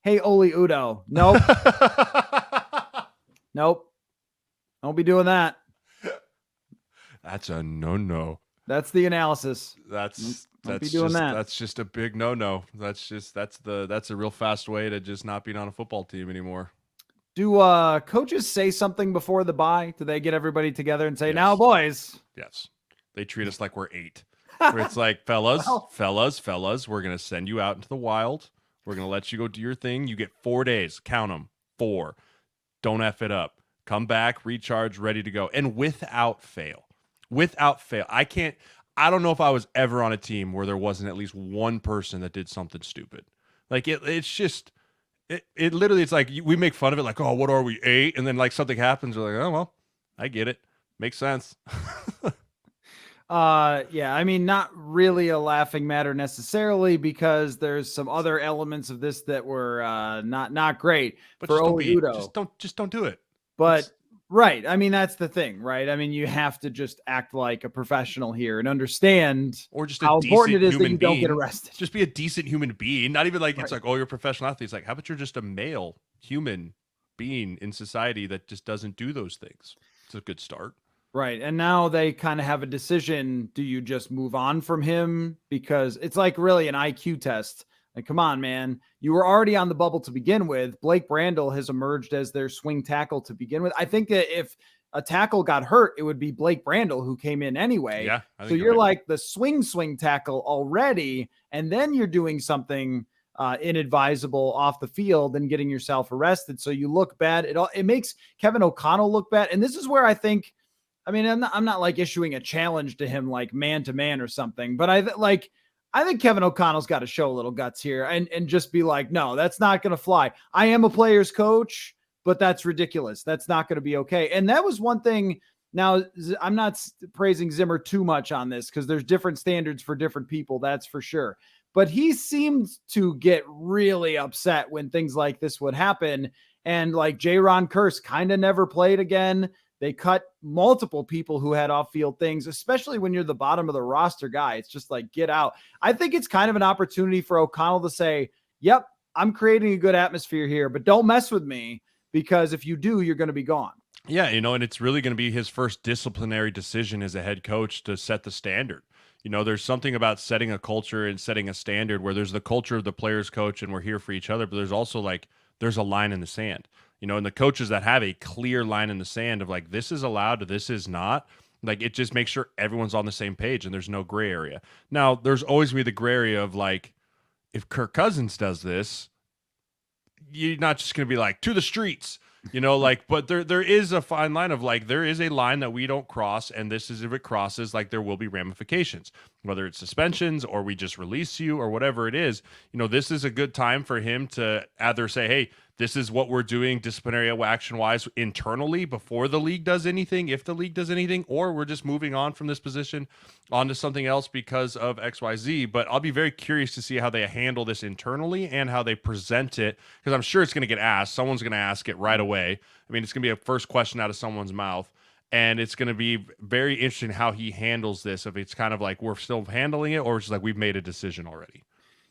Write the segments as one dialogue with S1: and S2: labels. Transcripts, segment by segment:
S1: hey, Oli Udoh. Nope. Nope. Don't be doing that.
S2: That's a no-no.
S1: That's the analysis.
S2: That's
S1: Don't be
S2: that's
S1: doing
S2: just
S1: that.
S2: that's just a big no-no. That's a real fast way to just not being on a football team anymore.
S1: Do coaches say something before the bye? Do they get everybody together and say, now,
S2: Yes.
S1: boys?
S2: Yes. They treat us like we're 8. Where it's like, fellas,
S1: Well,
S2: fellas, fellas, we're going to send you out into the wild. We're going to let you go do your thing. You get 4 days. Count them. 4. Don't F it up. Come back, recharge, ready to go. And without fail. Without fail. I don't know if I was ever on a team where there wasn't at least one person that did something stupid. Like it's just it literally it's like we make fun of it like, "Oh, what are we, 8?" And then like something happens, we're like, "Oh, well, I get it. Makes sense."
S1: yeah, I mean, not really a laughing matter necessarily because there's some other elements of this that were not great
S2: But
S1: for
S2: just don't
S1: Oli
S2: be
S1: Udoh.
S2: just don't do it.
S1: But
S2: It's
S1: right, I mean, that's the thing, right? I mean, you have to just act like a professional here and understand
S2: or just a
S1: how important
S2: decent
S1: it is that
S2: human
S1: you don't get
S2: being.
S1: arrested.
S2: Just be a decent human being. Not even like it's
S1: Right.
S2: like, oh, you're a professional athlete. It's like, how about you're just a male human being in society that just doesn't do those things? It's a good start.
S1: Right. And now they kind of have a decision. Do you just move on from him? Because it's like really an IQ test. Like, come on, man. You were already on the bubble to begin with. Blake Brandel has emerged as their swing tackle to begin with. I think that if a tackle got hurt, it would be Blake Brandel who came in anyway.
S2: Yeah, I
S1: So
S2: think you're
S1: you're
S2: right.
S1: like the swing tackle already. And then you're doing something inadvisable off the field and getting yourself arrested. So you look bad. It makes Kevin O'Connell look bad. And this is where I think I mean, I'm not like issuing a challenge to him like man to man or something, but I think Kevin O'Connell's got to show a little guts here and just be like, no, that's not going to fly. I am a player's coach, but that's ridiculous. That's not going to be okay. And that was one thing. Now, I'm not praising Zimmer too much on this because there's different standards for different people. That's for sure. But he seemed to get really upset when things like this would happen. And like J-Ron Curse kind of never played again. They cut multiple people who had off-field things, especially when you're the bottom of the roster guy. It's just like, get out. I think it's kind of an opportunity for O'Connell to say, yep, I'm creating a good atmosphere here, but don't mess with me because if you do, you're going to be gone.
S2: Yeah, and it's really going to be his first disciplinary decision as a head coach to set the standard. There's something about setting a culture and setting a standard where there's the culture of the players coach and we're here for each other, but there's also like there's a line in the sand. And the coaches that have a clear line in the sand of like this is allowed, this is not, like it just makes sure everyone's on the same page and there's no gray area. Now, there's always be the gray area of like if Kirk Cousins does this, you're not just going to be like to the streets. But there is a fine line of like there is a line that we don't cross, and this is if it crosses, like there will be ramifications, whether it's suspensions or we just release you or whatever it is. This is a good time for him to either say, hey, this is what we're doing disciplinary action wise internally before the league does anything, if the league does anything, or we're just moving on from this position onto something else because of XYZ. But I'll be very curious to see how they handle this internally and how they present it, because I'm sure it's going to get asked. Someone's going to ask it right away. I mean, it's going to be a first question out of someone's mouth. And it's going to be very interesting how he handles this. If it's kind of like we're still handling it, or it's just like we've made a decision already.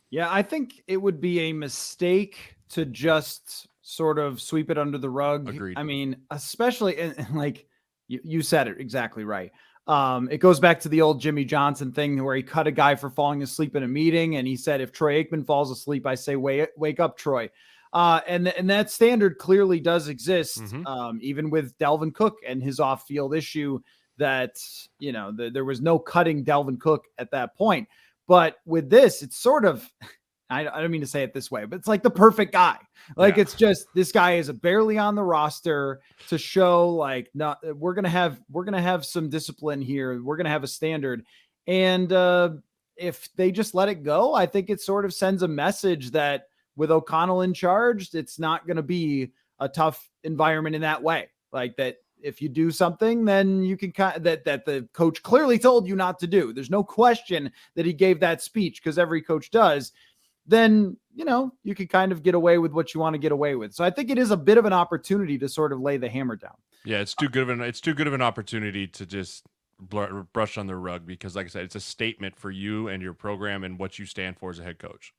S1: Yeah, I think it would be a mistake to just sort of sweep it under the rug.
S2: Agreed.
S1: I mean, especially and like you said it exactly right. It goes back to the old Jimmy Johnson thing where he cut a guy for falling asleep in a meeting, and he said, "If Troy Aikman falls asleep, I say, wake up, Troy." And that standard clearly does exist, even with Dalvin Cook and his off-field issue. That there was no cutting Dalvin Cook at that point. But with this, it's sort of, I don't mean to say it this way, but it's like the perfect guy. Like It's just, this guy is barely on the roster to show like, no, we're going to have some discipline here. We're going to have a standard. And if they just let it go, I think it sort of sends a message that with O'Connell in charge, it's not going to be a tough environment in that way. Like that, if you do something, then you can that the coach clearly told you not to do. There's no question that he gave that speech because every coach does. Then, you can kind of get away with what you want to get away with. So I think it is a bit of an opportunity to sort of lay the hammer down.
S2: Yeah, it's too good of an opportunity to just brush on the rug because, like I said, it's a statement for you and your program and what you stand for as a head coach.